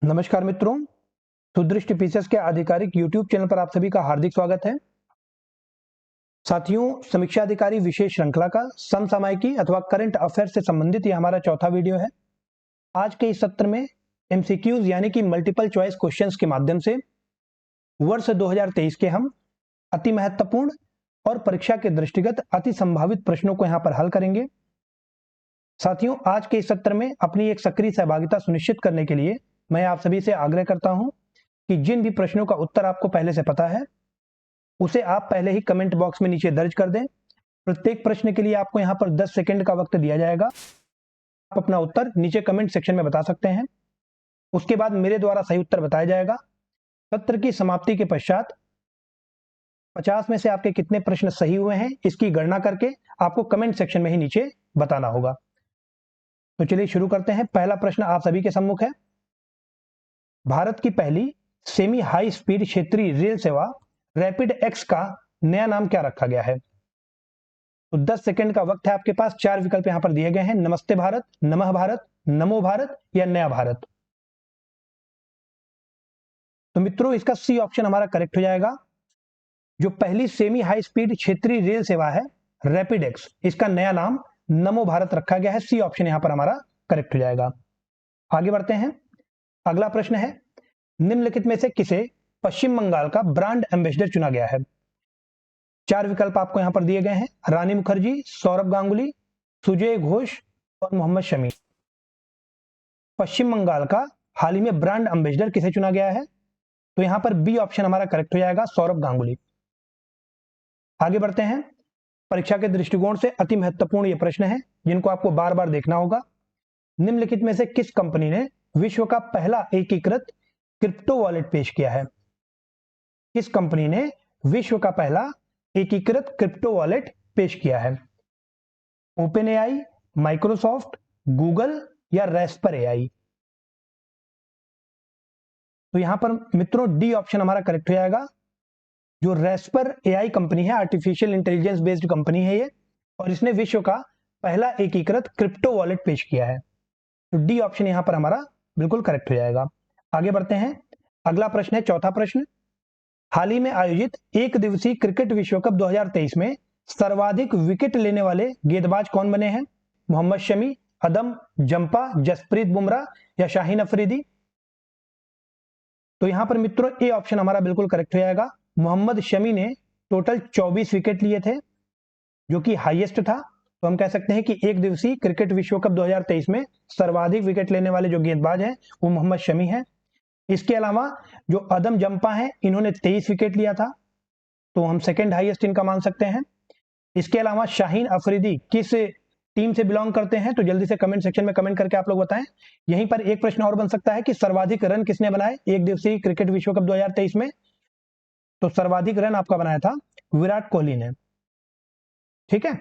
नमस्कार मित्रों, सुदृष्टि पीसेस के आधिकारिक यूट्यूब चैनल पर आप सभी का हार्दिक स्वागत है। साथियों, समीक्षा अधिकारी विशेष श्रृंखला का समसामयिकी अथवा करंट अफेयर से संबंधित ये हमारा चौथा वीडियो है। आज के इस सत्र में एमसीक्यूज यानी कि मल्टीपल चॉइस क्वेश्चंस के माध्यम से वर्ष 2023 के हम अति महत्वपूर्ण और परीक्षा के दृष्टिगत अति संभावित प्रश्नों को यहाँ पर हल करेंगे। साथियों, आज के इस सत्र में अपनी एक सक्रिय सहभागिता सुनिश्चित करने के लिए मैं आप सभी से आग्रह करता हूं कि जिन भी प्रश्नों का उत्तर आपको पहले से पता है उसे आप पहले ही कमेंट बॉक्स में नीचे दर्ज कर दें। प्रत्येक प्रश्न के लिए आपको यहां पर 10 सेकंड का वक्त दिया जाएगा। आप अपना उत्तर नीचे कमेंट सेक्शन में बता सकते हैं। उसके बाद मेरे द्वारा सही उत्तर बताया जाएगा। सत्र की समाप्ति के पश्चात 50 में से आपके कितने प्रश्न सही हुए हैं इसकी गणना करके आपको कमेंट सेक्शन में ही नीचे बताना होगा। तो चलिए शुरू करते हैं। पहला प्रश्न आप सभी के सम्मुख है। भारत की पहली सेमी हाई स्पीड क्षेत्रीय रेल सेवा रैपिड एक्स का नया नाम क्या रखा गया है? तो 10 सेकंड का वक्त है आपके पास। 4 विकल्प यहां पर दिए गए हैं, नमस्ते भारत, नमः भारत, नमो भारत या नया भारत। तो मित्रों, इसका सी ऑप्शन हमारा करेक्ट हो जाएगा। जो पहली सेमी हाई स्पीड क्षेत्रीय रेल सेवा है रैपिड एक्स, इसका नया नाम नमो भारत रखा गया है। सी ऑप्शन यहां पर हमारा करेक्ट हो जाएगा। आगे बढ़ते हैं। अगला प्रश्न है, निम्नलिखित में से किसे पश्चिम बंगाल का ब्रांड एम्बेसडर चुना गया है? 4 विकल्प आपको यहां पर दिए गए हैं, रानी मुखर्जी, सौरभ गांगुली, सुजय घोष और मोहम्मद शमी। पश्चिम बंगाल का हाल ही में ब्रांड एम्बेसडर किसे चुना गया है? तो यहां पर बी ऑप्शन हमारा करेक्ट हो जाएगा, सौरभ गांगुली। आगे बढ़ते हैं। परीक्षा के दृष्टिकोण से अति महत्वपूर्ण ये प्रश्न है जिनको आपको बार बार देखना होगा। निम्नलिखित में से किस कंपनी ने विश्व का पहला एकीकृत क्रिप्टो वॉलेट पेश किया है? किस कंपनी ने विश्व का पहला एकीकृत क्रिप्टो वॉलेट पेश किया है? ओपन एआई, माइक्रोसॉफ्ट, गूगल या रेस्पर एआई। तो यहां पर मित्रों डी ऑप्शन हमारा करेक्ट हो जाएगा। जो रेस्पर एआई कंपनी है, आर्टिफिशियल इंटेलिजेंस बेस्ड कंपनी है ये, और इसने विश्व का पहला एकीकृत क्रिप्टो वॉलेट पेश किया है। तो डी ऑप्शन यहां पर हमारा बिल्कुल करेक्ट हो जाएगा। आगे बढ़ते हैं। अगला प्रश्न है, चौथा प्रश्न। हाल ही में आयोजित एक दिवसीय क्रिकेट विश्व कप 2023 में सर्वाधिक विकेट लेने वाले गेंदबाज कौन बने हैं? मोहम्मद शमी, अदम जंपा, जसप्रीत बुमराह या शाहीन अफरीदी। तो यहां पर मित्रों ए ऑप्शन हमारा बिल्कुल करेक्ट हो जाएगा। मोहम्मद शमी ने टोटल 24 विकेट लिए थे, जो कि हाईएस्ट था। तो हम कह सकते हैं कि एक दिवसीय क्रिकेट विश्व कप 2023 में सर्वाधिक विकेट लेने वाले जो गेंदबाज हैं वो मोहम्मद शमी हैं। इसके अलावा जो अदम जंपा हैं, इन्होंने 23 विकेट लिया था, तो हम सेकंड हाईएस्ट इनका मान सकते हैं। इसके अलावा शाहीन अफरीदी किस टीम से बिलोंग करते हैं? तो जल्दी से कमेंट सेक्शन में कमेंट करके आप लोग बताएं। यहीं पर एक प्रश्न और बन सकता है कि सर्वाधिक रन किसने बनाए एक दिवसीय क्रिकेट विश्व कप 2023 में? तो सर्वाधिक रन आपका बनाया था विराट कोहली ने। ठीक है,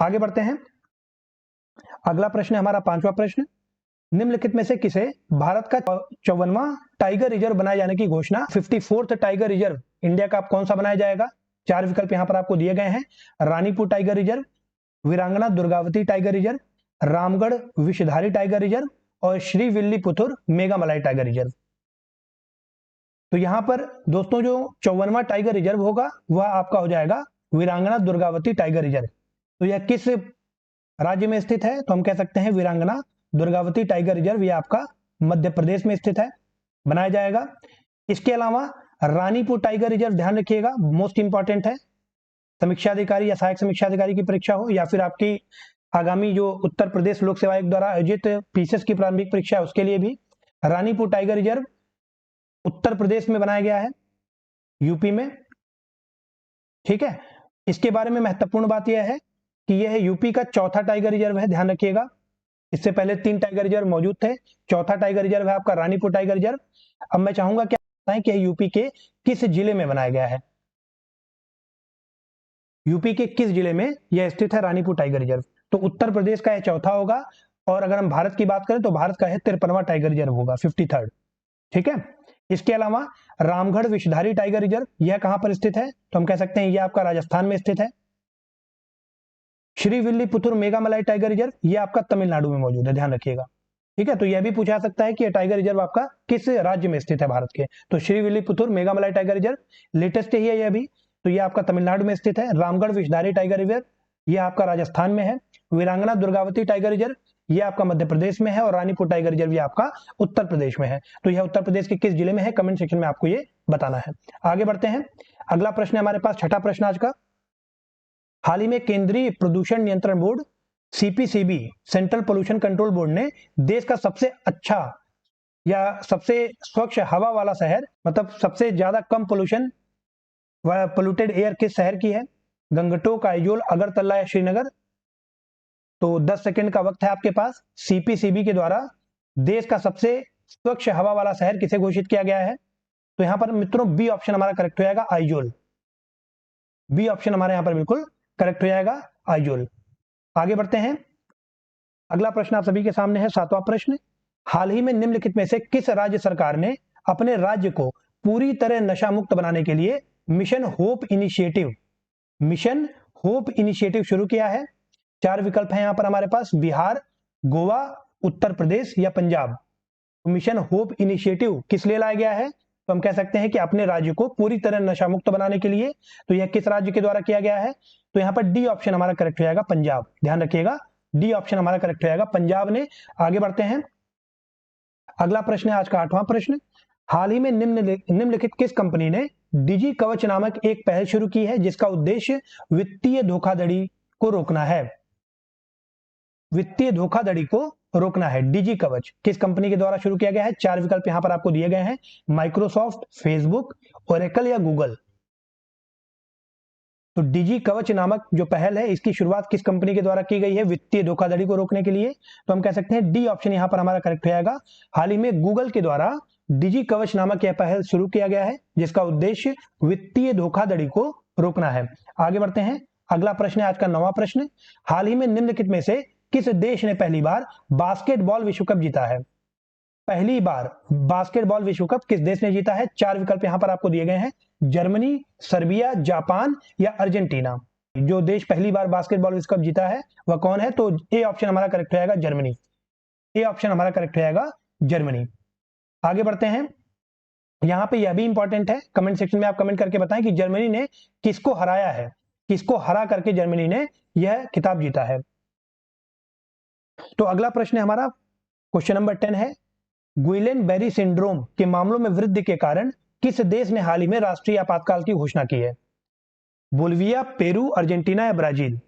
आगे बढ़ते हैं। अगला प्रश्न है हमारा पांचवा प्रश्न। निम्नलिखित में से किसे भारत का 54वां टाइगर रिजर्व बनाए जाने की घोषणा, 54th टाइगर रिजर्व इंडिया का कौन सा बनाया जाएगा? 4 विकल्प यहां पर आपको दिए गए हैं, रानीपुर टाइगर रिजर्व, वीरांगना Durgavati tiger reserve, Ramgarh Vishdhari tiger reserve और श्रीविल्लीपुतुर मेघामलाई टाइगर रिजर्व। तो यहां पर दोस्तों जो 54वां टाइगर रिजर्व होगा वह आपका हो जाएगा वीरांगना दुर्गावती टाइगर रिजर्व। तो यह किस राज्य में स्थित है? तो हम कह सकते हैं वीरांगना दुर्गावती टाइगर रिजर्व ये आपका मध्य प्रदेश में स्थित है, बनाया जाएगा। इसके अलावा रानीपुर टाइगर रिजर्व, ध्यान रखिएगा, मोस्ट इंपॉर्टेंट है। समीक्षा अधिकारी या सहायक समीक्षा अधिकारी की परीक्षा हो या फिर आपकी आगामी जो उत्तर प्रदेश लोक सेवा आयोग द्वारा आयोजित पीसीएस की प्रारंभिक परीक्षा है उसके लिए भी रानीपुर टाइगर रिजर्व उत्तर प्रदेश में बनाया गया है, यूपी में। ठीक है, इसके बारे में महत्वपूर्ण बात यह है कि यह यूपी का चौथा टाइगर रिजर्व है, ध्यान रखिएगा। इससे पहले 3 टाइगर रिजर्व मौजूद थे, चौथा टाइगर रिजर्व है आपका रानीपुर टाइगर रिजर्व। अब मैं चाहूंगा कि आप बताएं कि यूपी के किस जिले में बनाया गया है? यूपी के किस जिले में यह स्थित है रानीपुर टाइगर रिजर्व? तो उत्तर प्रदेश का यह चौथा होगा, और अगर हम भारत की बात करें तो भारत का यह 53वां टाइगर रिजर्व होगा, 53rd। ठीक है, इसके अलावा रामगढ़ विषधारी टाइगर रिजर्व यह कहां पर स्थित है? तो हम कह सकते हैं यह आपका राजस्थान में स्थित है। श्रीविल्लीपुतुर मेघामलाई टाइगर रिजर्व यह आपका तमिलनाडु में मौजूद है, ध्यान रखिएगा। ठीक है, तो यह भी पूछा सकता है कि टाइगर रिजर्व आपका किस राज्य में स्थित है भारत के। तो श्रीविल्लीपुतुर मेघामलाई टाइगर रिजर्व लेटेस्ट ही है यह भी, तो यह आपका तमिलनाडु में स्थित है। रामगढ़ विषधारी टाइगर रिजर्व यह आपका राजस्थान में है। वीरांगना दुर्गावती टाइगर रिजर्व यह आपका मध्य प्रदेश में है। और रानीपुर टाइगर रिजर्व यह आपका उत्तर प्रदेश में है। तो यह उत्तर प्रदेश के किस जिले में है, कमेंट सेक्शन में आपको ये बताना है। आगे बढ़ते हैं, अगला प्रश्न है हमारे पास, छठा प्रश्न आज का। हाल ही में केंद्रीय प्रदूषण नियंत्रण board CPCB central pollution control board ने देश का सबसे अच्छा या सबसे स्वच्छ हवा वाला शहर, मतलब सबसे ज्यादा कम पोल्यूशन व पोल्यूटेड एयर किस शहर की है? गंगटोक, आइजोल, अगरतला या श्रीनगर? तो 10 सेकंड का वक्त है आपके पास। सीपीसीबी के द्वारा देश का सबसे स्वच्छ हवा वाला शहर किसे घोषित किया गया है? तो यहां पर मित्रों बी ऑप्शन हमारा करेक्ट हो जाएगा, आइजोल। बी ऑप्शन हमारे यहां पर बिल्कुल करेक्ट हो जाएगा, आइजोल। आगे बढ़ते हैं, अगला प्रश्न आप सभी के सामने है, सातवां प्रश्न। हाल ही में निम्नलिखित में से किस राज्य सरकार ने अपने राज्य को पूरी तरह नशा मुक्त बनाने के लिए मिशन होप इनिशिएटिव शुरू किया है? 4 विकल्प हैं यहां पर हमारे पास, बिहार, गोवा, उत्तर प्रदेश या पंजाब। मिशन होप इनिशिएटिव किस लिए लाया गया है? तो हम कह सकते हैं कि अपने राज्य को पूरी तरह नशा मुक्त बनाने के लिए। तो यह किस राज्य के द्वारा किया गया है? तो यहां पर डी ऑप्शन हमारा करेक्ट हो जाएगा, पंजाब। ध्यान रखिएगा, डी ऑप्शन हमारा करेक्ट हो जाएगा, पंजाब ने। आगे बढ़ते हैं, अगला प्रश्न है आज का 8वां प्रश्न। हाल ही में निम्नलिखित किस कंपनी ने डिजी कवच नामक एक पहल शुरू की है जिसका उद्देश्य वित्तीय धोखाधड़ी को रोकना है? वित्तीय धोखाधड़ी को रोकना है, डिजी कवच किस कंपनी के द्वारा शुरू किया गया है? 4 विकल्प यहां पर आपको दिए गए हैं, माइक्रोसॉफ्ट, फेसबुक, ओरेकल या गूगल। तो डिजी कवच नामक जो पहल है इसकी शुरुआत किस कंपनी के द्वारा की गई है वित्तीय धोखाधड़ी को रोकने के लिए? तो हम कह सकते हैं डी ऑप्शन यहां पर हमारा करेक्ट हो जाएगा। हाल ही में गूगल के द्वारा डिजी कवच नामक यह पहल शुरू किया गया है जिसका उद्देश्य वित्तीय धोखाधड़ी को रोकना है। आगे बढ़ते हैं, अगला प्रश्न है आज का 9वां प्रश्न। हाल ही में निम्नलिखित में से किस देश ने पहली बार बास्केटबॉल विश्व कप जीता है? पहली बार बास्केटबॉल विश्व कप किस देश ने जीता है? 4 विकल्प यहां पर आपको दिए गए हैं, जर्मनी, सर्बिया, जापान या अर्जेंटीना। जो देश पहली बार बास्केटबॉल विश्व कप जीता है वह कौन है? तो ए ऑप्शन हमारा करेक्ट हो जाएगा, जर्मनी। ए ऑप्शन हमारा करेक्ट हो जाएगा, जर्मनी। आगे बढ़ते हैं, यहां पे यह भी इंपॉर्टेंट है, कमेंट सेक्शन में आप कमेंट करके बताएं कि जर्मनी ने किसको हराया है, किसको हरा करके जर्मनी ने यह खिताब जीता है। तो अगला प्रश्न हमारा क्वेश्चन नंबर 10 है, गुइलेन बेरी सिंड्रोम के मामलों में वृद्धि के कारण किस देश ने हाल ही में राष्ट्रीय आपातकाल की घोषणा की है? बोलिविया, पेरू, अर्जेंटीना या ब्राजील?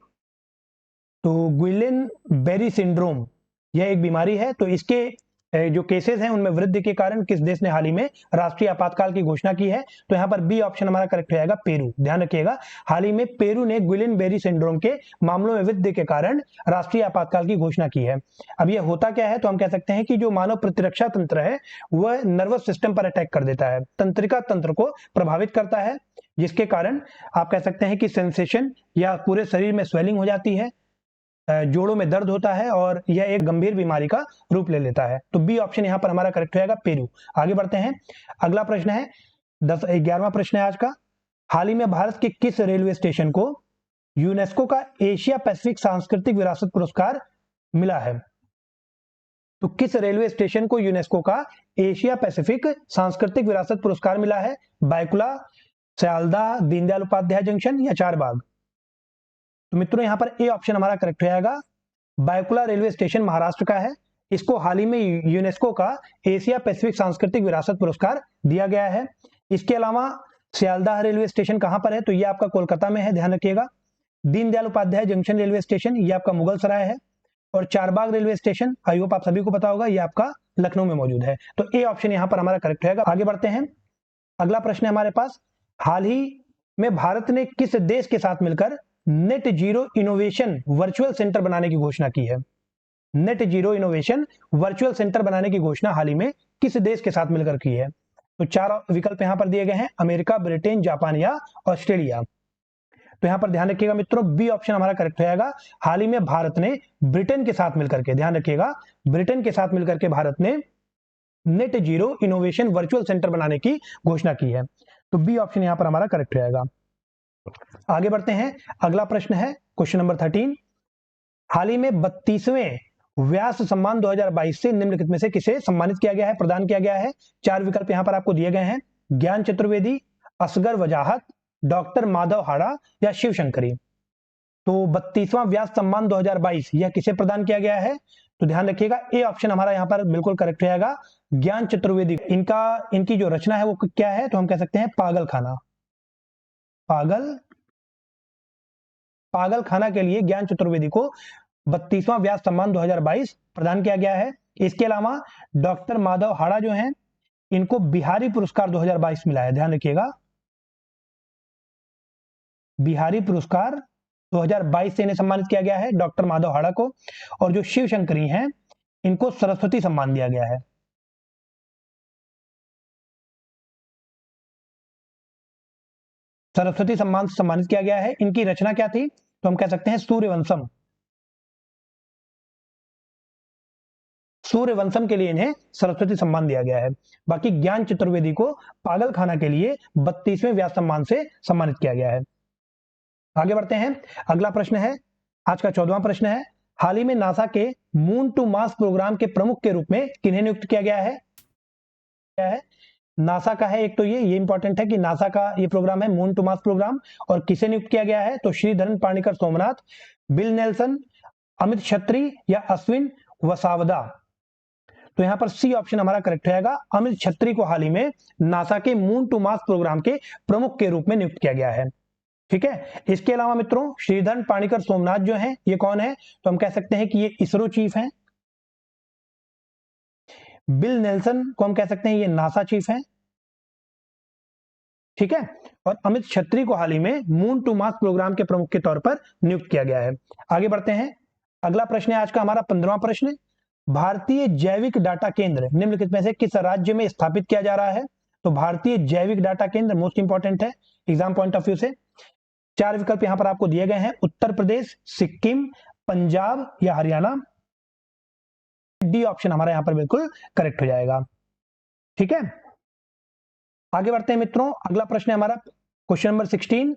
तो गुइलेन बेरी सिंड्रोम यह एक बीमारी है, तो इसके जो केसेस हैं उनमें वृद्धि के कारण किस देश ने हाल ही में राष्ट्रीय आपातकाल की घोषणा की है? तो यहां पर बी ऑप्शन हमारा करेक्ट हो जाएगा, पेरू। ध्यान रखिएगा, हाल ही में पेरू ने गुइलेन बेरी सिंड्रोम के मामलों में वृद्धि के कारण राष्ट्रीय आपातकाल की घोषणा की है। अब यह होता क्या है? तो हम कह सकते हैं कि जो मानव प्रतिरक्षा तंत्र है वह नर्वस सिस्टम पर अटैक कर देता है, तंत्रिका तंत्र को प्रभावित करता है, जिसके कारण आप कह सकते हैं कि सेंसेशन या पूरे शरीर में स्वेलिंग हो जाती है, जोड़ों में दर्द होता है और यह एक गंभीर बीमारी का रूप ले लेता है। तो बी ऑप्शन यहां पर हमारा करेक्ट हो जाएगा, पेरू। आगे बढ़ते हैं, अगला प्रश्न है 11वां प्रश्न है आज का। हाल ही में भारत के किस रेलवे स्टेशन को यूनेस्को का एशिया पैसिफिक सांस्कृतिक विरासत पुरस्कार मिला है? तो किस रेलवे स्टेशन को यूनेस्को का एशिया पैसिफिक सांस्कृतिक विरासत पुरस्कार मिला है? बायकुला, सयालदाह, दीनदयाल उपाध्याय जंक्शन या चारबाग? तो मित्रों यहां पर ए ऑप्शन हमारा करेक्ट हो जाएगा, बायकुला रेलवे स्टेशन महाराष्ट्र का है। इसको हाल ही में यूनेस्को का एशिया पैसिफिक सांस्कृतिक विरासत पुरस्कार दिया गया है। इसके अलावा सियालदाह रेलवे स्टेशन कहां पर है? तो ये आपका कोलकाता में है, ध्यान रखिएगा। Deendayal Upadhyay junction railway station ये आपका मुगल सराय है। और Charbagh railway station I hope आप सभी को पता होगा, ये आपका लखनऊ में मौजूद है। तो ए ऑप्शन यहां पर हमारा करेक्ट रहेगा। आगे बढ़ते हैं, अगला प्रश्न है हमारे पास। हाल ही में भारत ने किस देश के साथ मिलकर net zero innovation virtual centre बनाने की घोषणा की है? Net zero innovation virtual centre बनाने की घोषणा हाल ही में किस देश के साथ मिलकर की है? तो 4 विकल्प यहां पर दिए गए हैं, अमेरिका, ब्रिटेन, जापान या ऑस्ट्रेलिया। तो यहां पर ध्यान रखिएगा मित्रों, बी ऑप्शन हमारा करेक्ट हो जाएगा। हाल ही में भारत ने ब्रिटेन के साथ मिलकर के, ध्यान रखिएगा, ब्रिटेन के साथ मिलकर के भारत ने net zero innovation virtual centre बनाने की घोषणा की है। तो बी ऑप्शन यहां पर हमारा करेक्ट हो जाएगा। आगे बढ़ते हैं, अगला प्रश्न है क्वेश्चन नंबर 13। हाल ही में 32वें व्यास सम्मान 2022 से निम्नलिखित में से किसे सम्मानित किया गया है, प्रदान किया गया है? 4 विकल्प यहां पर आपको दिए गए हैं। ज्ञान चतुर्वेदी, असगर वजाहत, डॉक्टर माधव हाड़ा या शिव शंकरी। तो 32वां व्यास सम्मान 2022 यह किसे प्रदान किया गया है? तो ध्यान रखिएगा, ए ऑप्शन हमारा यहां पर बिल्कुल करेक्ट रहेगा, ज्ञान चतुर्वेदी। इनकी जो रचना है वो क्या है? तो हम कह सकते हैं पागल खाना। पागल खाना के लिए ज्ञान चतुर्वेदी को 32वां व्यास सम्मान 2022 प्रदान किया गया है। इसके अलावा डॉक्टर माधव हाड़ा जो हैं, इनको बिहारी पुरस्कार 2022 मिला है। ध्यान रखिएगा, बिहारी पुरस्कार 2022 से इन्हें सम्मानित किया गया है, डॉक्टर माधव हाड़ा को। और जो शिव शंकरी हैं, इनको सरस्वती सम्मान दिया गया है। सरस्वती सम्मान से सम्मानित किया गया है। इनकी रचना क्या थी? तो हम कह सकते हैं सूर्यवंशम। सूर्यवंशम के लिए इन्हें सरस्वती सम्मान दिया गया है। बाकी ज्ञान चतुर्वेदी को पागल खाना के लिए 32वें व्यास सम्मान से सम्मानित किया गया है। आगे बढ़ते हैं। अगला प्रश्न है, आज का 14वां प्रश्न है, हाल ही में नासा के मून टू मार्स प्रोग्राम के प्रमुख के रूप में किन्हें नियुक्त किया गया है? क्या है? नासा का है एक, तो ये इंपॉर्टेंट है कि नासा का ये प्रोग्राम है मून टू मार्स प्रोग्राम। और किसे नियुक्त किया गया है? तो श्रीधरन पाणिकर सोमनाथ, बिल नेल्सन, अमित छत्री या अश्विन वसावदा। तो यहां पर सी ऑप्शन हमारा करेक्ट रहेगा, अमित छत्री को हाल ही में नासा के मून टू मार्स प्रोग्राम के प्रमुख के रूप में नियुक्त किया गया है। ठीक है। इसके अलावा मित्रों, श्रीधरन पाणिकर सोमनाथ जो हैं, ये कौन है? तो हम कह सकते हैं कि ये इसरो चीफ हैं। बिल नेल्सन को हम कह सकते हैं ये नासा चीफ हैं। ठीक है। और अमित छत्री को हाल ही में मून टू मार्स प्रोग्राम के प्रमुख के तौर पर नियुक्त किया गया है। आगे बढ़ते हैं। अगला प्रश्न है आज का हमारा 15वां प्रश्न, भारतीय जैविक डाटा केंद्र निम्नलिखित में से किस राज्य में स्थापित किया जा रहा है? तो भारतीय जैविक डाटा केंद्र मोस्ट इंपॉर्टेंट है एग्जाम पॉइंट ऑफ व्यू से। 4 विकल्प यहां पर आपको दिए गए हैं, उत्तर प्रदेश, सिक्किम, पंजाब या हरियाणा। डी ऑप्शन हमारा यहां पर बिल्कुल करेक्ट हो जाएगा। ठीक है। आगे बढ़ते हैं मित्रों। अगला प्रश्न है हमारा क्वेश्चन नंबर 16,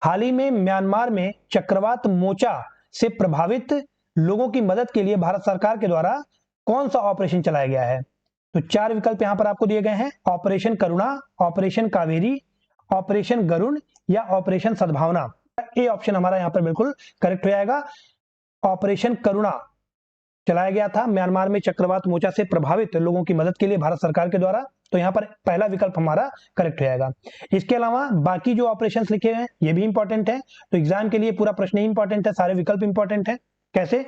हाल ही में म्यांमार में चक्रवात मोचा से प्रभावित लोगों की मदद के लिए भारत सरकार के द्वारा कौन सा ऑपरेशन चलाया गया है? तो 4 विकल्प यहां पर आपको दिए गए हैं, ऑपरेशन करुणा, ऑपरेशन कावेरी, ऑपरेशन गरुण या ऑपरेशन सद्भावना। ए ऑप्शन हमारा यहां पर बिल्कुल करेक्ट हो जाएगा, ऑपरेशन करुणा चलाया गया था म्यांमार में चक्रवात मोचा से प्रभावित लोगों की मदद के लिए भारत सरकार के द्वारा। तो यहां पर पहला विकल्प हमारा करेक्ट हो जाएगा। इसके अलावा बाकी जो ऑपरेशंस लिखे हैं ये भी इंपॉर्टेंट है, तो एग्जाम के लिए पूरा प्रश्न ही इंपॉर्टेंट है, सारे विकल्प इंपॉर्टेंट है। कैसे?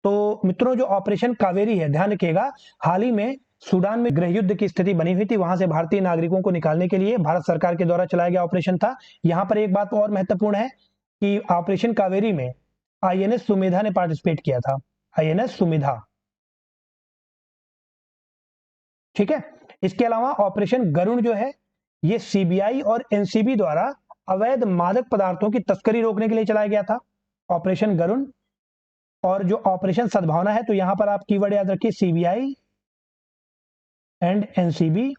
तो मित्रों, जो ऑपरेशन कावेरी है, ध्यान रखिएगा, हाल ही में सूडान में गृह युद्ध की स्थिति बनी हुई थी, वहां से भारतीय नागरिकों को निकालने के लिए भारत सरकार के द्वारा चलाया गया ऑपरेशन था। यहां पर एक बात और महत्वपूर्ण है कि ऑपरेशन कावेरी में आईएनएस सुमेधा ने पार्टिसिपेट किया था, आईएनएस सुमेधा। ठीक है। इसके अलावा ऑपरेशन गरुण जो है, ये सीबीआई और एनसीबी द्वारा अवैध मादक पदार्थों की तस्करी रोकने के लिए चलाया गया था, ऑपरेशन गरुण। और जो ऑपरेशन सद्भावना है, तो यहां पर आप कीवर्ड याद रखिए, सीबीआई एंड एनसीबी।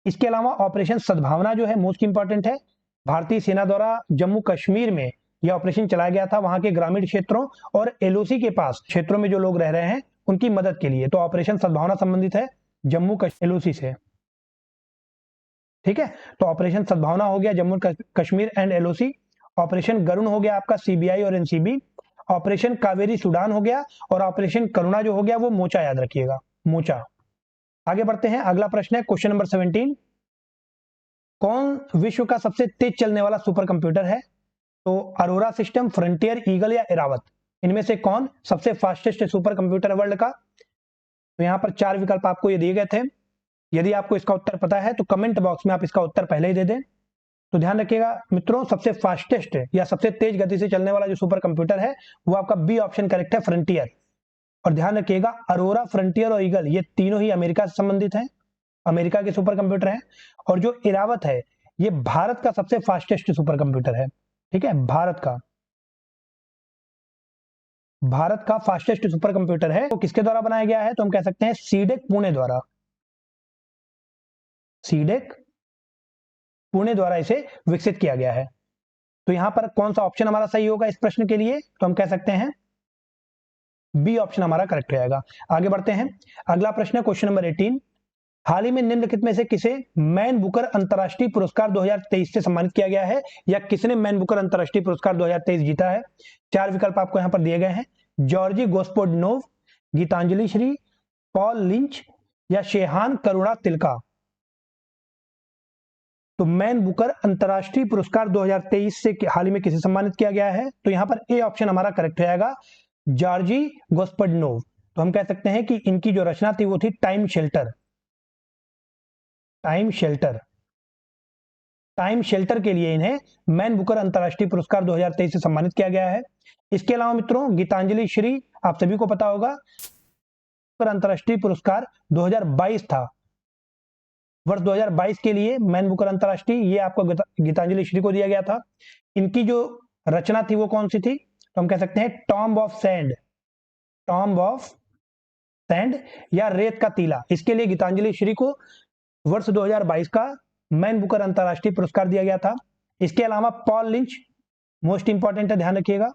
इसके अलावा ऑपरेशन सद्भावना जो है मोस्ट इंपॉर्टेंट है, भारतीय सेना द्वारा जम्मू कश्मीर में यह ऑपरेशन चलाया गया था, वहां के ग्रामीण क्षेत्रों और एलओसी के पास क्षेत्रों में जो लोग रह रहे हैं उनकी मदद के लिए। तो ऑपरेशन सद्भावना संबंधित है जम्मू एलओसी से। ठीक है। तो ऑपरेशन सद्भावना हो गया Jammu Kashmir and LOC, operation Garun हो गया आपका सीबीआई और एनसीबी, ऑपरेशन कावेरी सूडान हो गया, और ऑपरेशन करुणा जो हो गया वो मोचा, याद रखिएगा, मोचा। आगे बढ़ते हैं। अगला प्रश्न है क्वेश्चन नंबर 17, कौन विश्व का सबसे तेज चलने वाला सुपर कंप्यूटर है? तो अरोरा सिस्टम, फ्रंटियर, ईगल या एरावत, इनमें से कौन सबसे फास्टेस्ट सुपर कंप्यूटर है वर्ल्ड का? तो यहां पर 4 विकल्प आपको ये दिए गए थे। यदि आपको इसका उत्तर पता है तो कमेंट बॉक्स में आप इसका उत्तर पहले ही दे दें। तो ध्यान रखिएगा मित्रों, सबसे फास्टेस्ट या सबसे तेज गति से चलने वाला जो सुपर कंप्यूटर है वो आपका बी ऑप्शन करेक्ट है, फ्रंटियर। और ध्यान रखिएगा, अरोरा, फ्रंटियर और ईगल ये तीनों ही अमेरिका से संबंधित हैं, अमेरिका के सुपर कंप्यूटर हैं। और जो एरावत है ये भारत का सबसे फास्टेस्ट सुपर कंप्यूटर है। ठीक है, भारत का फास्टेस्ट सुपर कंप्यूटर है। तो किसके द्वारा बनाया गया है? तो हम कह सकते हैं सीडेक पुणे द्वारा, सीडेक पुणे द्वारा इसे विकसित किया गया है। तो यहां पर कौन सा ऑप्शन हमारा सही होगा इस प्रश्न के लिए? तो हम कह सकते हैं बी ऑप्शन हमारा करेक्ट हो जाएगा। आगे बढ़ते हैं, अगला प्रश्न है क्वेश्चन नंबर 18। हाल ही में निम्नलिखित में से किसे मैन बुकर अंतरराष्ट्रीय पुरस्कार 2023 से सम्मानित किया गया है, या किसने मैन बुकर अंतरराष्ट्रीय पुरस्कार 2023 जीता है? चार विकल्प आपको यहां पर दिए गए हैं, Georgi Gospodinov, Geetanjali Shree, Paul Lynch या शेहान करुणा तिलका। तो मैन बुकर अंतरराष्ट्रीय पुरस्कार 2023 से हाल ही में किसे सम्मानित किया गया है? तो यहां पर ए ऑप्शन हमारा करेक्ट हो जाएगा, जॉर्जी गोस्पोडनोव। तो हम कह सकते हैं कि इनकी जो रचना थी वो थी time shelter. Time shelter, time shelter के लिए इन्हें मैन बुकर अंतरराष्ट्रीय पुरस्कार 2023 से सम्मानित किया गया है। इसके अलावा मित्रों गीतांजलि श्री, आप सभी को पता होगा, अंतरराष्ट्रीय पुरस्कार 2022 था, वर्ष 2022 के लिए मैन बुकर अंतरराष्ट्रीय, ये आपको गीतांजलि श्री को दिया गया था। इनकी जो रचना थी वो कौन सी थी? तो हम कह सकते हैं tomb of sand, tomb of sand या रेत का टीला। इसके लिए गीतांजलि श्री को वर्ष 2022 का मैन बुकर अंतरराष्ट्रीय पुरस्कार दिया गया था। इसके अलावा पॉल लिंच, मोस्ट इंपॉर्टेंट है, ध्यान रखिएगा,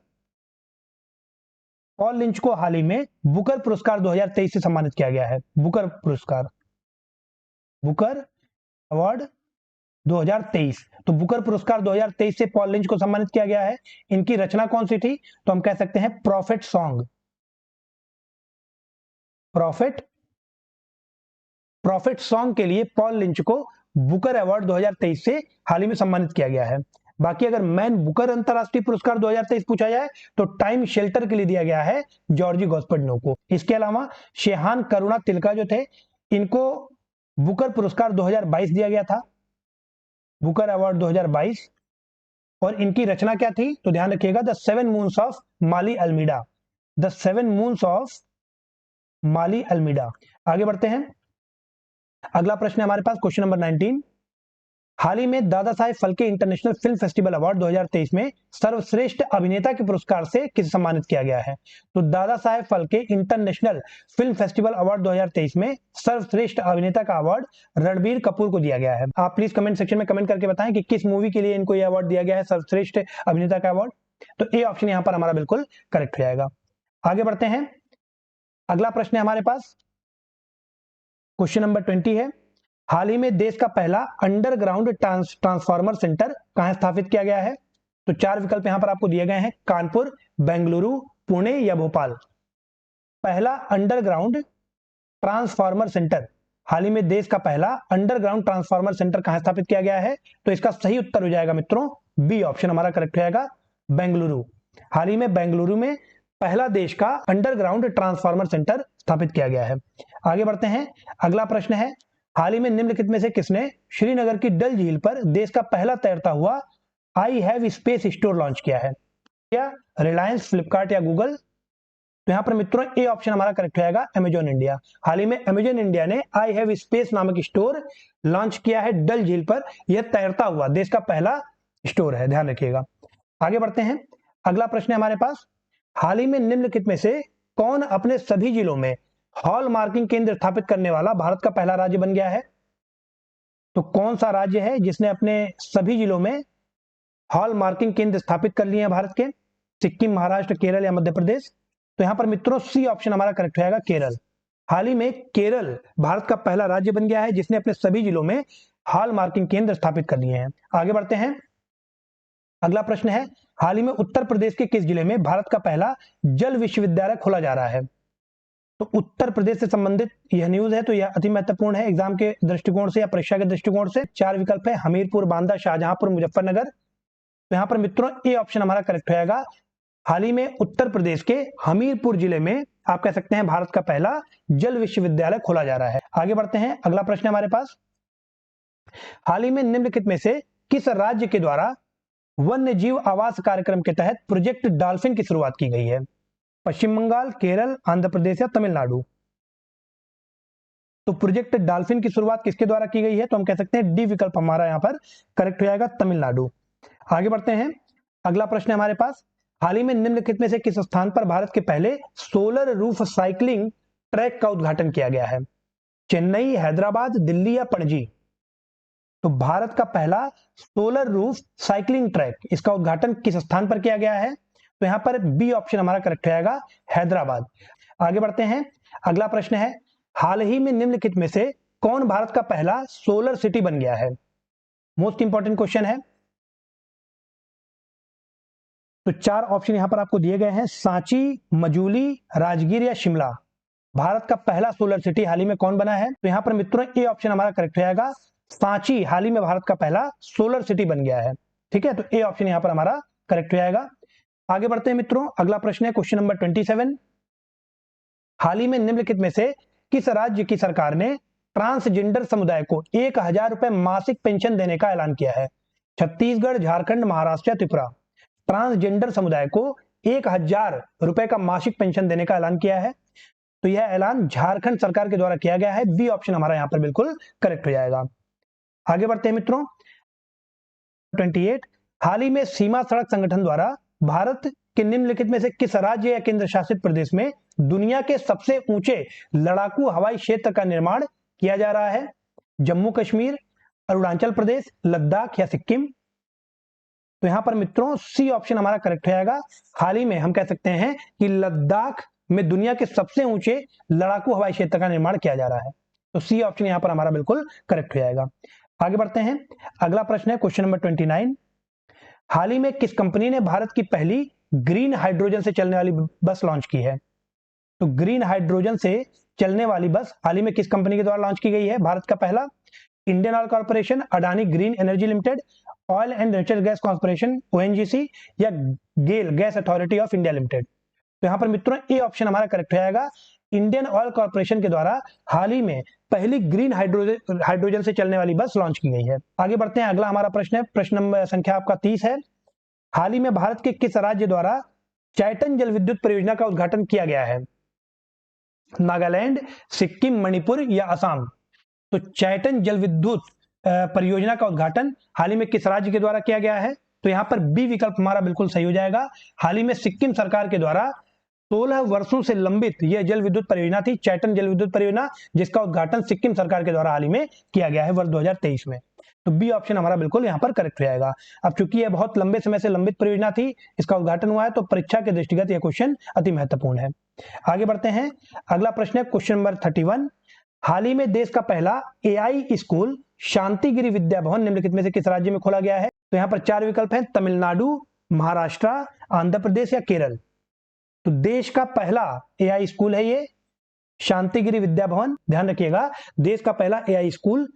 पॉल लिंच को हाल ही में बुकर पुरस्कार 2023 से सम्मानित किया गया है। बुकर पुरस्कार, बुकर अवार्ड 2023। तो बुकर पुरस्कार 2023 से पॉल लिंच को सम्मानित किया गया है। इनकी रचना कौन सी थी? तो हम कह सकते हैं प्रॉफिट सॉन्ग, प्रॉफिट सॉन्ग के लिए पॉल लिंच को बुकर अवार्ड 2023 से हाल ही में सम्मानित किया गया है। बाकी अगर मैन बुकर अंतरराष्ट्रीय पुरस्कार 2023 पूछा जाए तो टाइम शेल्टर के लिए दिया गया है जॉर्जी गोस्पोडनोव को। इसके अलावा शेहान करुणा तिलका जो थे, इनको बुकर पुरस्कार 2022 दिया गया था, बुकर अवार्ड 2022। और इनकी रचना क्या थी? तो ध्यान रखिएगा, the seven moons of Mali Almeida, the seven moons of Mali Almeida. आगे बढ़ते हैं, अगला प्रश्न है हमारे पास क्वेश्चन नंबर 19। हाल ही में Dadasaheb Phalke international film festival award 2023 में सर्वश्रेष्ठ अभिनेता के पुरस्कार से किसे सम्मानित किया गया है? तो Dadasaheb Phalke international film festival award 2023 में सर्वश्रेष्ठ अभिनेता का अवार्ड रणबीर कपूर को दिया गया है। आप प्लीज कमेंट सेक्शन में कमेंट करके बताएं कि किस मूवी के लिए इनको यह अवार्ड दिया गया है, सर्वश्रेष्ठ अभिनेता का अवार्ड। तो ए ऑप्शन यहां पर हमारा बिल्कुल करेक्ट हो जाएगा। आगे बढ़ते हैं, अगला प्रश्न है हमारे पास क्वेश्चन नंबर 20 है। हाल ही में देश का पहला अंडरग्राउंड ट्रांसफार्मर सेंटर कहां स्थापित किया गया है? तो चार विकल्प यहां पर आपको दिए गए हैं, कानपुर, बेंगलुरु, पुणे या भोपाल। पहला अंडरग्राउंड ट्रांसफार्मर सेंटर, हाल ही में देश का पहला अंडरग्राउंड ट्रांसफार्मर सेंटर कहां स्थापित किया गया है? तो इसका सही उत्तर हो जाएगा मित्रों बी ऑप्शन हमारा करेक्ट हो जाएगा, बेंगलुरु। हाल ही में बेंगलुरु में पहला देश का अंडरग्राउंड ट्रांसफार्मर सेंटर स्थापित किया गया है। आगे बढ़ते हैं, अगला प्रश्न है, हाल ही में निम्नलिखित में से किसने श्रीनगर की डल झील पर देश का पहला तैरता हुआ I have space store launch किया है? क्या रिलायंस, फ्लिपकार्ट या गूगल? तो यहां पर मित्रों ए ऑप्शन हमारा करेक्ट हो जाएगा, अमेजॉन इंडिया। हाल ही में अमेजॉन इंडिया ने आई हैव स्पेस नामक स्टोर लॉन्च किया है डल झील पर। यह तैरता हुआ देश का पहला स्टोर है, ध्यान रखिएगा। आगे बढ़ते हैं, अगला प्रश्न है हमारे पास, हाल ही में निम्नलिखित में से कौन अपने सभी जिलों में हॉल मार्किंग केंद्र स्थापित करने वाला भारत का पहला राज्य बन गया है? तो कौन सा राज्य है जिसने अपने सभी जिलों में हॉल मार्किंग केंद्र स्थापित कर लिए हैं भारत के? सिक्किम, महाराष्ट्र, केरल या मध्य प्रदेश? तो यहां पर मित्रों सी ऑप्शन हमारा करेक्ट हो जाएगा, केरल। हाल ही में केरल भारत का पहला राज्य बन गया है जिसने अपने सभी जिलों में हॉल मार्किंग केंद्र स्थापित कर लिए हैं। आगे बढ़ते हैं, अगला प्रश्न है, हाल ही में उत्तर प्रदेश के किस जिले में भारत का पहला जल विश्वविद्यालय खोला जा रहा है? तो उत्तर प्रदेश से संबंधित यह न्यूज है, तो यह अति महत्वपूर्ण है एग्जाम के दृष्टिकोण से या परीक्षा के दृष्टिकोण से। चार विकल्प है, हमीरपुर, बांदा, शाहजहांपुर, मुजफ्फरनगर। तो यहां पर मित्रों ए ऑप्शन हमारा करेक्ट हो जाएगा। हाल ही में उत्तर प्रदेश के हमीरपुर जिले में आप कह सकते हैं भारत का पहला जल विश्वविद्यालय खोला जा रहा है। आगे बढ़ते हैं, अगला प्रश्न है हमारे पास, हाल ही में निम्नलिखित में से किस राज्य के द्वारा वन्य जीव आवास कार्यक्रम के तहत प्रोजेक्ट डॉल्फिन की शुरुआत की गई है? पश्चिम बंगाल, केरल, आंध्र प्रदेश या तमिलनाडु? तो प्रोजेक्ट डॉल्फिन की शुरुआत किसके द्वारा की गई है? तो हम कह सकते हैं डी विकल्प हमारा यहां पर करेक्ट हो जाएगा, तमिलनाडु। आगे बढ़ते हैं, अगला प्रश्न है हमारे पास, हाल ही में निम्नलिखित में से किस स्थान पर भारत के पहले सोलर रूफ साइकिलिंग ट्रैक का उद्घाटन किया गया है? चेन्नई, हैदराबाद, दिल्ली या पणजी? तो भारत का पहला सोलर रूफ साइकिलिंग ट्रैक, इसका उद्घाटन किस स्थान पर किया गया है? तो यहां पर बी ऑप्शन हमारा करेक्ट हो जाएगा, हैदराबाद। आगे बढ़ते हैं, अगला प्रश्न है, हाल ही में निम्नलिखित में से कौन भारत का पहला सोलर सिटी बन गया है? मोस्ट इंपॉर्टेंट क्वेश्चन है। तो चार ऑप्शन यहां पर आपको दिए गए हैं, सांची, मजूली, राजगीर या शिमला। भारत का पहला सोलर सिटी हाल ही में कौन बना है? तो यहां पर मित्रों ए ऑप्शन हमारा करेक्ट हो जाएगा, सांची हाल ही में भारत का पहला सोलर सिटी बन गया है। ठीक है, तो ए ऑप्शन यहां पर हमारा करेक्ट हो जाएगा। आगे बढ़ते हैं मित्रों, अगला प्रश्न है क्वेश्चन नंबर 27। हाल ही में निम्नलिखित में से किस राज्य की सरकार ने ट्रांसजेंडर समुदाय को 1000 रुपए मासिक पेंशन देने का ऐलान किया है? छत्तीसगढ़, झारखंड, महाराष्ट्र या त्रिपुरा। ट्रांसजेंडर समुदाय को 1000 रुपए का मासिक पेंशन देने का ऐलान किया है। तो यह ऐलान झारखंड सरकार के द्वारा किया गया है। बी ऑप्शन हमारा यहां पर बिल्कुल करेक्ट हो जाएगा। आगे बढ़ते हैं मित्रों, 28, हाल ही में सीमा सड़क संगठन द्वारा भारत के निम्नलिखित में से किस राज्य या केंद्र शासित प्रदेश में दुनिया के सबसे ऊंचे लड़ाकू हवाई क्षेत्र का निर्माण किया जा रहा है? जम्मू कश्मीर, अरुणाचल प्रदेश, लद्दाख या सिक्किम। तो यहां पर मित्रों सी ऑप्शन हमारा करेक्ट हो जाएगा। हाल ही में हम कह सकते हैं कि लद्दाख में दुनिया के सबसे ऊंचे लड़ाकू हवाई क्षेत्र का निर्माण किया जा रहा है। तो सी ऑप्शन यहां पर हमारा बिल्कुल करेक्ट हो जाएगा। आगे बढ़ते हैं, अगला प्रश्न है क्वेश्चन नंबर 29। हाल ही में किस कंपनी ने भारत की पहली ग्रीन हाइड्रोजन से चलने वाली बस लॉन्च की है? तो ग्रीन हाइड्रोजन से चलने वाली बस हाल ही में किस कंपनी के द्वारा लॉन्च की गई है? भारत का पहला, Indian oil corporation, Adani green energy limited, oil and natural gas corporation ONGC या GAIL gas authority of India limited. तो यहां पर मित्रों ए ऑप्शन हमारा करेक्ट हो जाएगा, इंडियन ऑयल कॉर्पोरेशन के द्वारा हाल ही में पहली ग्रीन हाइड्रोजन से चलने वाली बस लॉन्च की गई है। आगे बढ़ते हैं, अगला हमारा प्रश्न है, प्रश्न नंबर संख्या आपका 30 है। हाल ही में भारत के किस राज्य द्वारा चैतन जल विद्युत परियोजना का उद्घाटन किया गया है? नागालैंड, सिक्किम, मणिपुर या असम। तो चैतन जल विद्युत परियोजना का उद्घाटन हाल ही में किस राज्य के द्वारा किया गया है? तो यहां पर बी विकल्प हमारा बिल्कुल सही हो जाएगा। हाल ही में सिक्किम सरकार के द्वारा 16 वर्षों से लंबित यह जल विद्युत परियोजना थी, चैतन जल विद्युत परियोजना, जिसका उद्घाटन सिक्किम सरकार के द्वारा हाल ही में किया गया है वर्ष 2023 में। तो बी ऑप्शन हमारा बिल्कुल यहां पर करेक्ट हो जाएगा। अब चूंकि यह बहुत लंबे समय से लंबित परियोजना थी, इसका उद्घाटन हुआ है, तो परीक्षा के दृष्टिगत यह क्वेश्चन अति महत्वपूर्ण है। आगे बढ़ते हैं, अगला प्रश्न है क्वेश्चन नंबर 31। हाल ही में देश का पहला एआई स्कूल शांतिगिरी विद्या भवन निम्नलिखित में से किस राज्य में खोला गया है? तो यहां पर चार विकल्प हैं, तमिलनाडु, महाराष्ट्र, आंध्र प्रदेश या केरल। तो देश का पहला एआई स्कूल है ये शांतिगिरी विद्या भवन, ध्यान रखिएगा, देश का पहला एआई स्कूल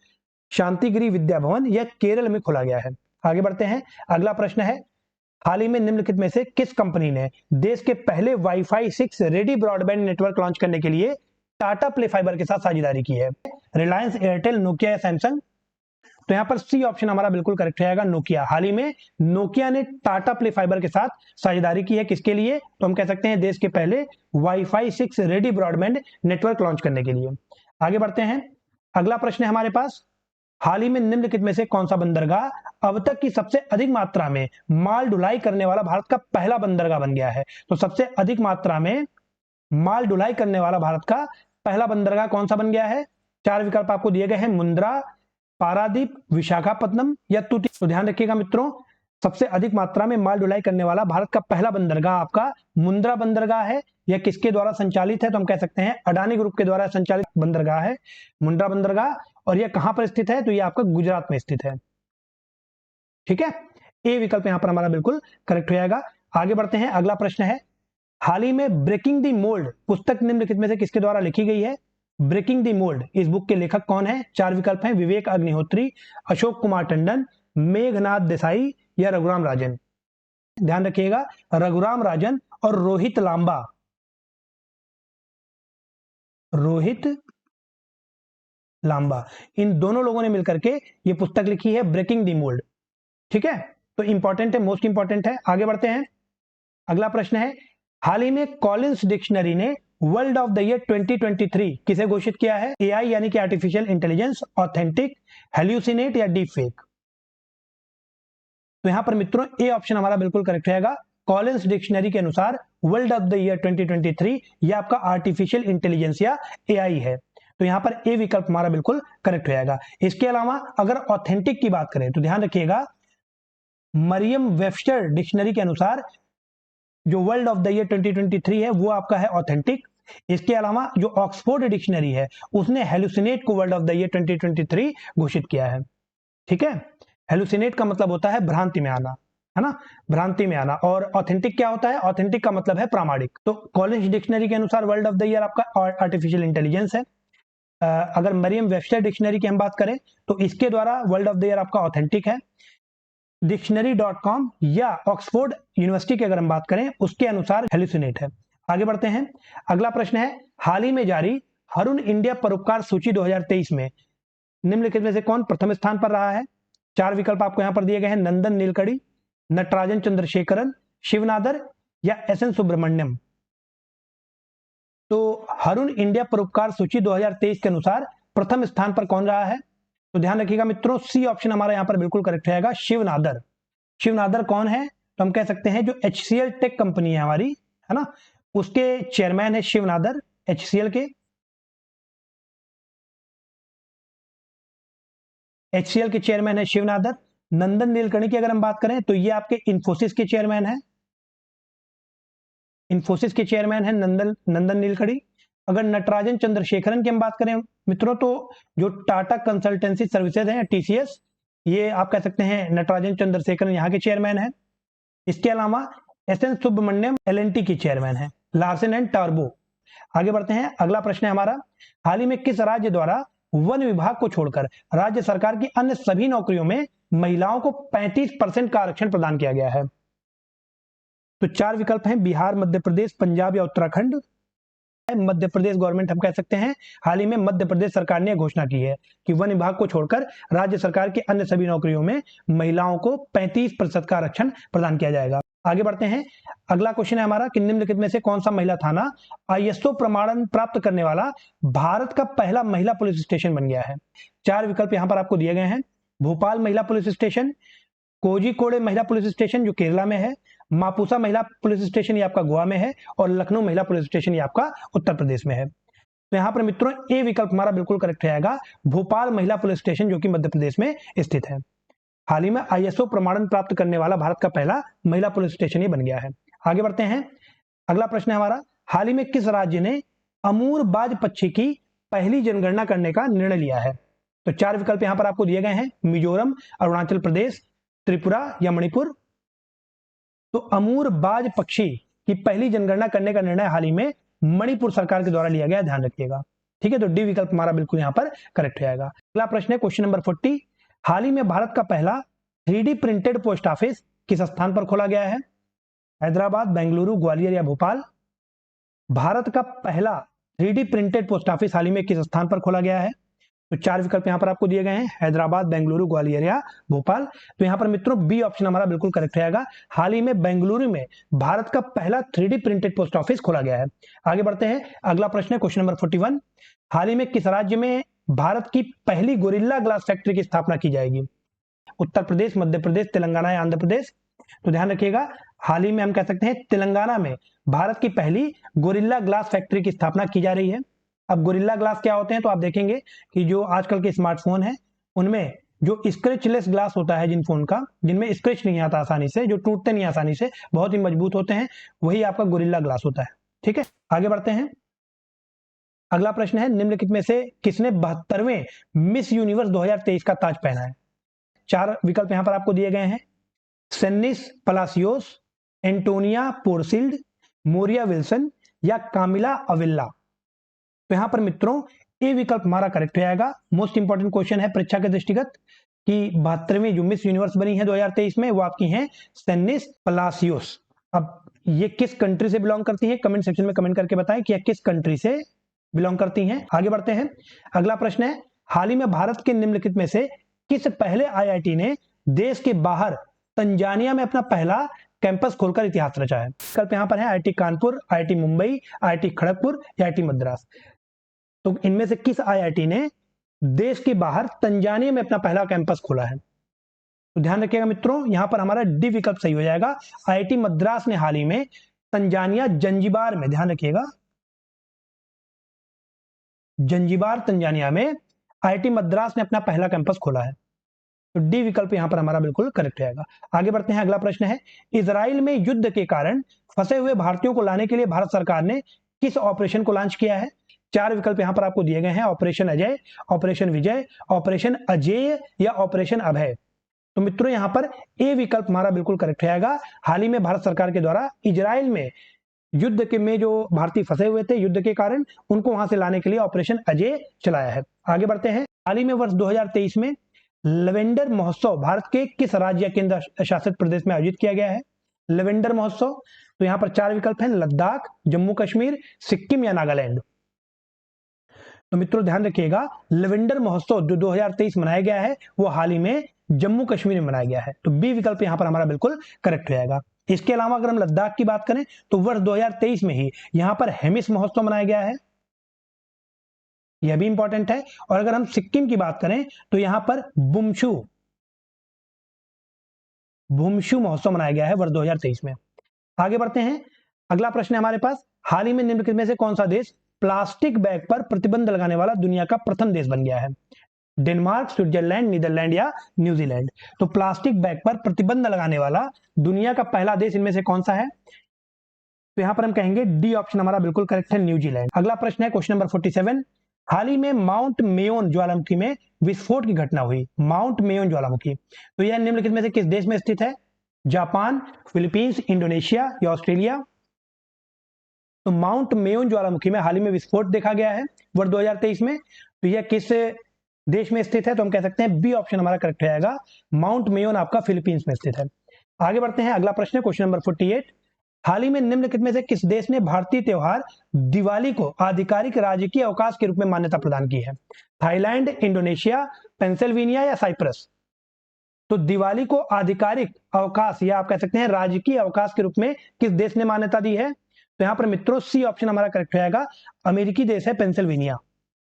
शांतिगिरी विद्या भवन यह केरल में खोला गया है। आगे बढ़ते हैं, अगला प्रश्न है, हाल ही में निम्नलिखित में से किस कंपनी ने देश के पहले wifi 6 ready broadband network launch करने के लिए टाटा प्ले फाइबर के साथ साझेदारी की है? रिलायंस, एयरटेल, नोकिया या सैमसंग। तो यहां पर सी ऑप्शन हमारा बिल्कुल करेक्ट रहेगा, नोकिया। हाल ही में नोकिया ने टाटा प्ले फाइबर के साथ साझेदारी की है, किसके लिए? तो हम कह सकते हैं देश के पहले wifi 6 ready broadband network launch करने के लिए। आगे बढ़ते हैं, अगला प्रश्न है हमारे पास, हाल ही में निम्नलिखित में से कौन सा बंदरगाह अब तक की सबसे अधिक मात्रा में माल ढुलाई करने वाला भारत का पहला बंदरगाह बन गया है? तो सबसे अधिक मात्रा में माल ढुलाई करने वाला भारत का पहला बंदरगाह कौन सा बन गया है? चार विकल्प आपको दिए गए हैं, मुंद्रा, पारादीप, विशाखापट्टनम या तूती। तो ध्यान रखिएगा मित्रों, सबसे अधिक मात्रा में माल ढुलाई करने वाला भारत का पहला बंदरगाह आपका मुंद्रा बंदरगाह है। यह किसके द्वारा संचालित है? तो हम कह सकते हैं अडानी ग्रुप के द्वारा संचालित बंदरगाह है मुंद्रा बंदरगाह। और यह कहां पर स्थित है? तो यह आपका गुजरात में स्थित है। ठीक है, ए विकल्प यहां पर हमारा बिल्कुल करेक्ट हो जाएगा। आगे बढ़ते हैं, अगला प्रश्न है, हाल ही में ब्रेकिंग द मोल्ड पुस्तक निम्नलिखित में से किसके द्वारा लिखी गई है? ब्रेकिंग द मोल्ड, इस बुक के लेखक कौन है? चार विकल्प हैं, विवेक अग्निहोत्री, अशोक कुमार टंडन, मेघनाथ देसाई या रघुराम राजन। ध्यान रखिएगा, रघुराम राजन और रोहित लांबा, रोहित लांबा, इन दोनों लोगों ने मिलकर के ये पुस्तक लिखी है ब्रेकिंग द मोल्ड। ठीक है, तो इंपॉर्टेंट है, मोस्ट इंपॉर्टेंट है। आगे बढ़ते हैं, अगला प्रश्न है, हाल ही में कॉलिंस डिक्शनरी ने वर्ल्ड ऑफ द ईयर 2023 किसे घोषित किया है? एआई यानी कि आर्टिफिशियल इंटेलिजेंस, ऑथेंटिक, हेल्यूसिनेट या डीप फेक। तो यहां पर मित्रों ए ऑप्शन हमारा बिल्कुल करेक्ट रहेगा। कॉलिंस डिक्शनरी के अनुसार वर्ल्ड ऑफ द ईयर 2023 यह आपका आर्टिफिशियल इंटेलिजेंस या एआई है। तो यहां पर ए विकल्प हमारा बिल्कुल करेक्ट हो जाएगा। इसके अलावा अगर ऑथेंटिक की बात करें तो ध्यान रखिएगा, मरियम वेबस्टर डिक्शनरी के अनुसार जो वर्ल्ड ऑफ द ईयर 2023 है वो आपका है ऑथेंटिक। इसके अलावा जो ऑक्सफोर्ड डिक्शनरी है उसने हेलुसिनेट को वर्ल्ड ऑफ द ईयर 2023 घोषित किया है। ठीक है, हेलुसिनेट का मतलब होता है भ्रांति में आना, है ना, भ्रांति में आना। और ऑथेंटिक क्या होता है? ऑथेंटिक का मतलब है प्रामाणिक। तो कॉलिंस डिक्शनरी के अनुसार वर्ल्ड ऑफ द ईयर आपका आर्टिफिशियल इंटेलिजेंस है। अगर मरियम वेबस्टर डिक्शनरी की हम बात करें तो इसके द्वारा वर्ल्ड ऑफ द ईयर आपका ऑथेंटिक है। डिक्शनरी.com या ऑक्सफोर्ड यूनिवर्सिटी की अगर हम बात करें उसके अनुसार हेलुसिनेट है। आगे बढ़ते हैं। अगला प्रश्न है, हाल ही में जारी हरुण इंडिया परोपकार सूची 2023 में निम्नलिखित में से कौन प्रथम स्थान पर रहा है? चार विकल्प आपको यहां पर दिए गए हैं, नंदन नीलकड़ी, नटराजन चंद्रशेखरन, शिवनादर या एस.एन. सुब्रमण्यम। तो हरुण इंडिया परोपकार सूची 2023 के अनुसार प्रथम स्थान पर कौन रहा है? तो ध्यान रखिएगा मित्रों, सी ऑप्शन हमारा यहां पर बिल्कुल करेक्ट रहेगा, शिवनादर। शिवनादर कौन है? तो हम कह सकते हैं जो HCL टेक कंपनी है हमारी, है ना, उसके चेयरमैन है शिवनादर, HCL के। HCL के चेयरमैन है शिवनादर। नंदन नीलकणी की अगर हम बात करें तो ये आपके इन्फोसिस के चेयरमैन है, इन्फोसिस के चेयरमैन है नंदन नीलकणी। अगर नटराजन चंद्रशेखरन की हम बात करें मित्रों तो जो टाटा कंसल्टेंसी सर्विसेज है TCS, ये आप कह सकते हैं नटराजन चंद्रशेखरन यहाँ के चेयरमैन है। इसके अलावा एस.एन. सुब्रमण्यम L&T की चेयरमैन है, लार्सन एंड टर्बो। आगे बढ़ते हैं। अगला प्रश्न है हमारा, हाल ही में किस राज्य द्वारा वन विभाग को छोड़कर राज्य सरकार की अन्य सभी नौकरियों में महिलाओं को 35% का आरक्षण प्रदान किया गया है? तो चार विकल्प हैं, बिहार, मध्य प्रदेश, पंजाब या उत्तराखंड। मध्य प्रदेश गवर्नमेंट हम कह सकते हैं, हाल ही में मध्य प्रदेश सरकार ने घोषणा की है कि वन विभाग को छोड़कर राज्य सरकार की अन्य सभी नौकरियों में महिलाओं को 35% का आरक्षण प्रदान किया जाएगा। आगे बढ़ते हैं। अगला क्वेश्चन है हमारा कि निम्नलिखित में से कौन सा महिला थाना ISO प्रमाणन प्राप्त करने वाला भारत का पहला महिला पुलिस स्टेशन बन गया है? चार विकल्प यहां पर आपको दिए गए हैं, भोपाल महिला पुलिस स्टेशन, कोझिकोड महिला पुलिस स्टेशन जो केरला में है, मापुसा महिला पुलिस स्टेशन ये आपका गोवा में है, और लखनऊ महिला पुलिस स्टेशन ये आपका उत्तर प्रदेश में है। तो यहां पर मित्रों ए विकल्प हमारा बिल्कुल करेक्ट रहेगा, भोपाल महिला पुलिस स्टेशन जो कि मध्य प्रदेश में स्थित है। हाल ही में ISO प्रमाणन प्राप्त करने वाला भारत का पहला महिला पुलिस स्टेशन ये बन गया है। आगे बढ़ते हैं। अगला प्रश्न है हमारा, हाल ही में किस राज्य ने अमूर बाज पक्षी की पहली जनगणना करने का निर्णय लिया है? तो चार विकल्प यहां पर आपको दिए गए हैं, मिजोरम, अरुणाचल प्रदेश, त्रिपुरा या मणिपुर। तो अमूर बाज पक्षी की पहली जनगणना करने का निर्णय हाल ही में मणिपुर सरकार के द्वारा लिया गया, ध्यान रखिएगा। ठीक है, तो डी विकल्प हमारा बिल्कुल यहां पर करेक्ट रहेगा। अगला प्रश्न है क्वेश्चन नंबर 40, हाल ही में भारत का पहला 3D प्रिंटेड पोस्ट ऑफिस किस स्थान पर खोला गया है? हैदराबाद, बेंगलुरु, ग्वालियर या भोपाल। भारत का पहला 3D प्रिंटेड पोस्ट ऑफिस हाल ही में किस स्थान पर खोला गया है? तो चार विकल्प यहां पर आपको दिए गए हैं, हैदराबाद, बेंगलुरु, ग्वालियर या भोपाल। तो यहां पर मित्रों बी ऑप्शन हमारा बिल्कुल करेक्ट रहेगा, हाल ही में बेंगलुरु में भारत का पहला 3D प्रिंटेड पोस्ट ऑफिस खोला गया है। आगे बढ़ते हैं। अगला प्रश्न है क्वेश्चन नंबर 41, हाल ही में किस राज्य में भारत की पहली गोरिल्ला ग्लास फैक्ट्री की स्थापना की जाएगी? उत्तर प्रदेश, मध्य प्रदेश, तेलंगाना या आंध्र प्रदेश। तो ध्यान रखिएगा, हाल ही में हम कह सकते हैं तेलंगाना में भारत की पहली गोरिल्ला ग्लास फैक्ट्री की स्थापना की जा रही है। अब गोरिल्ला ग्लास क्या होते हैं? तो आप देखेंगे कि जो आजकल के स्मार्टफोन है उनमें जो स्क्रैचलेस ग्लास होता है जिन फोन का, जिनमें स्क्रैच नहीं आता आसानी से, जो टूटते नहीं आसानी से, बहुत ही मजबूत होते हैं, वही आपका गोरिल्ला ग्लास होता है। ठीक है, आगे बढ़ते हैं। अगला प्रश्न है, निम्नलिखित में से किसने 72वें मिस यूनिवर्स 2023 का ताज पहना है? चार विकल्प यहां पर आपको दिए गए हैं, Senis Palacios, Antonia Porsild, Moriah Wilson या कामिला अविल्ला। तो यहां पर मित्रों ए विकल्प हमारा करेक्ट रहेगा। मोस्ट इंपॉर्टेंट क्वेश्चन है परीक्षा के दृष्टिगत कि 72वीं जो मिस यूनिवर्स बनी है 2023 में वो आपकी हैं सेनिस पलासियोस। अब ये किस कंट्री से बिलोंग करती हैं? कमेंट सेक्शन में कमेंट करके बताएं कि यह किस कंट्री से बिलोंग करती हैं। आगे बढ़ते हैं। अगला प्रश्न है, हाल ही में भारत के निम्नलिखित में से किस पहले IIT ने देश के बाहर तंजानिया में अपना पहला कैंपस खोलकर इतिहास रचा है? विकल्प यहां पर है, IIT Kanpur, IIT Mumbai, IIT Kharagpur या IIT मद्रास। तो इनमें से किस IIT ने देश के बाहर तंजानिया में अपना पहला कैंपस खोला है? तो ध्यान रखिएगा मित्रों, यहां पर हमारा डी विकल्प सही हो जाएगा। IIT मद्रास ने हाल ही में तंजानिया जंजीबार में, ध्यान रखिएगा, जंजीबार तंजानिया में IIT मद्रास ने अपना पहला कैंपस खोला है। तो डी विकल्प यहां पर हमारा बिल्कुल करेक्ट रहेगा। आगे बढ़ते हैं, अगला प्रश्न है, इजराइल में युद्ध के कारण फंसे हुए भारतीयों को लाने के लिए भारत सरकार ने किस ऑपरेशन को लॉन्च किया है? 4 विकल्प यहां पर आपको दिए गए हैं, ऑपरेशन अजय, ऑपरेशन विजय, ऑपरेशन अजेय या ऑपरेशन अभय। तो मित्रों यहां पर ए विकल्प हमारा बिल्कुल करेक्ट रहेगा। हाल ही में भारत सरकार के द्वारा इजराइल में युद्ध के में जो भारतीय फंसे हुए थे युद्ध के कारण, उनको वहां से लाने के लिए ऑपरेशन अजय चलाया है। आगे बढ़ते हैं, हाल ही में वर्ष 2023 में लेवेंडर महोत्सव भारत के किस राज्य या केंद्र शासित प्रदेश में आयोजित किया गया है? लेवेंडर महोत्सव, तो यहां पर 4 विकल्प हैं, लद्दाख, जम्मू कश्मीर, सिक्किम या नागालैंड। तो मित्रों ध्यान रखिएगा, लेवेंडर महोत्सव जो 2023 मनाया गया है वो हाल ही में जम्मू कश्मीर में मनाया गया है। तो बी विकल्प यहां पर हमारा बिल्कुल करेक्ट रहेगा। इसके अलावा अगर हम लद्दाख की बात करें तो वर्ष 2023 में ही यहां पर हेमिस महोत्सव मनाया गया है, यह भी इंपॉर्टेंट है। और अगर हम सिक्किम की बात करें तो यहां पर बुमशु महोत्सव मनाया गया है वर्ष 2023 में। आगे बढ़ते हैं, अगला प्रश्न है हमारे पास, हाल ही में निम्नलिखित में से कौन सा देश प्लास्टिक बैग पर प्रतिबंध लगाने वाला दुनिया का प्रथम देश बन गया है? डेनमार्क, स्विट्जरलैंड, नीदरलैंड या न्यूजीलैंड। तो प्लास्टिक बैग पर प्रतिबंध लगाने वाला दुनिया का पहला देश इनमें से कौन सा है? तो यहां पर हम कहेंगे डी ऑप्शन हमारा बिल्कुल करेक्ट है, न्यूजीलैंड। अगला प्रश्न है क्वेश्चन नंबर 47, हाल ही में माउंट मेयोन ज्वालामुखी में विस्फोट की घटना हुई। माउंट मेयोन ज्वालामुखी, तो यह निम्नलिखित में से किस देश में स्थित है? जापान, फिलीपींस, इंडोनेशिया या ऑस्ट्रेलिया। तो माउंट मेयोन ज्वालामुखी में हाल ही में विस्फोट देखा गया है वर्ष 2023 में। तो यह किस देश में स्थित है? तो हम कह सकते हैं बी ऑप्शन हमारा करेक्ट रहेगा, माउंट मेयोन आपका फिलीपींस में स्थित है। आगे बढ़ते हैं, अगला प्रश्न है क्वेश्चन नंबर 48, हाल ही में निम्नलिखित में से किस देश ने भारतीय त्योहार दिवाली को आधिकारिक राजकीय अवकाश के रूप में मान्यता प्रदान की है? थाईलैंड, इंडोनेशिया, पेंसिल्वेनिया या साइप्रस। तो दिवाली को आधिकारिक अवकाश या आप कह सकते हैं राजकीय अवकाश के रूप में किस देश ने मान्यता दी है? तो यहां पर मित्रों सी ऑप्शन हमारा करेक्ट रहेगा, अमेरिकी देश है पेंसिल्वेनिया।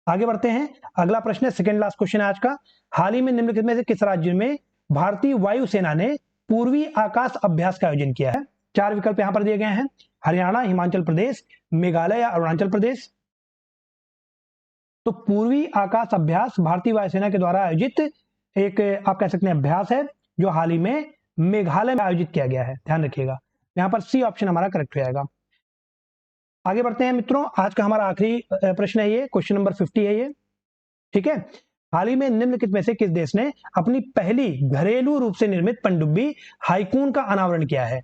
आगे बढ़ते हैं, अगला प्रश्न है, सेकंड लास्ट क्वेश्चन है आज का, हाल ही में निम्नलिखित में से किस राज्य में भारतीय वायुसेना ने पूर्वी आकाश अभ्यास का आयोजन किया है? 4 विकल्प यहां पर दिए गए हैं, हरियाणा, हिमाचल प्रदेश, मेघालय या अरुणाचल प्रदेश। तो पूर्वी आकाश अभ्यास भारतीय वायुसेना के द्वारा आयोजित एक आप कह सकते हैं अभ्यास है, जो हाल ही में मेघालय में आयोजित किया गया है, ध्यान रखिएगा। यहां पर सी ऑप्शन हमारा करेक्ट रहेगा। आगे बढ़ते हैं मित्रों, आज का हमारा आखिरी प्रश्न है ये, क्वेश्चन नंबर 50 है ये, ठीक है। हाल ही में निम्नलिखित में से किस देश ने अपनी पहली घरेलू रूप से निर्मित पनडुब्बी हाईकून का अनावरण किया है?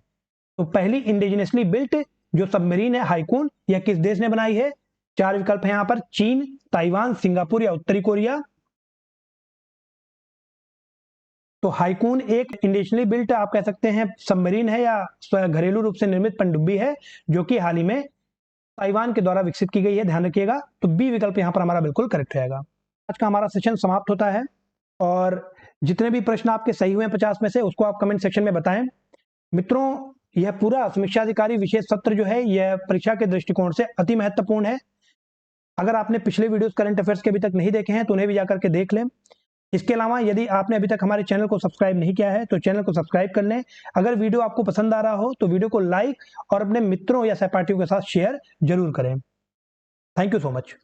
तो पहली इंडिजिनसली बिल्ट जो सबमरीन है हाईकून, यह किस देश ने बनाई है? 4 विकल्प है यहां पर, चीन, ताइवान, सिंगापुर या उत्तरी कोरिया। तो हाईकून एक इंडिजिनसली बिल्ट आप कह सकते हैं सबमरीन है या घरेलू रूप से निर्मित पनडुब्बी है, जो कि हाल ही में ताइवान के द्वारा विकसित की गई है, ध्यान रखिएगा। तो बी विकल्प यहां पर हमारा बिल्कुल करेक्ट रहेगा। आज का हमारा सेशन समाप्त होता है, और जितने भी प्रश्न आपके सही हुए 50 में से, उसको आप कमेंट सेक्शन में बताएं। मित्रों यह पूरा समीक्षा अधिकारी विशेष सत्र जो है यह परीक्षा के दृष्टिकोण से अति महत्वपूर्ण है। अगर आपने पिछले वीडियोस करंट अफेयर्स के अभी तक नहीं देखे हैं तो उन्हें भी जाकर के देख लें। इसके अलावा यदि आपने अभी तक हमारे चैनल को सब्सक्राइब नहीं किया है तो चैनल को सब्सक्राइब कर लें। अगर वीडियो आपको पसंद आ रहा हो तो वीडियो को लाइक और अपने मित्रों या सहपाठियों के साथ शेयर जरूर करें। Thank you so much.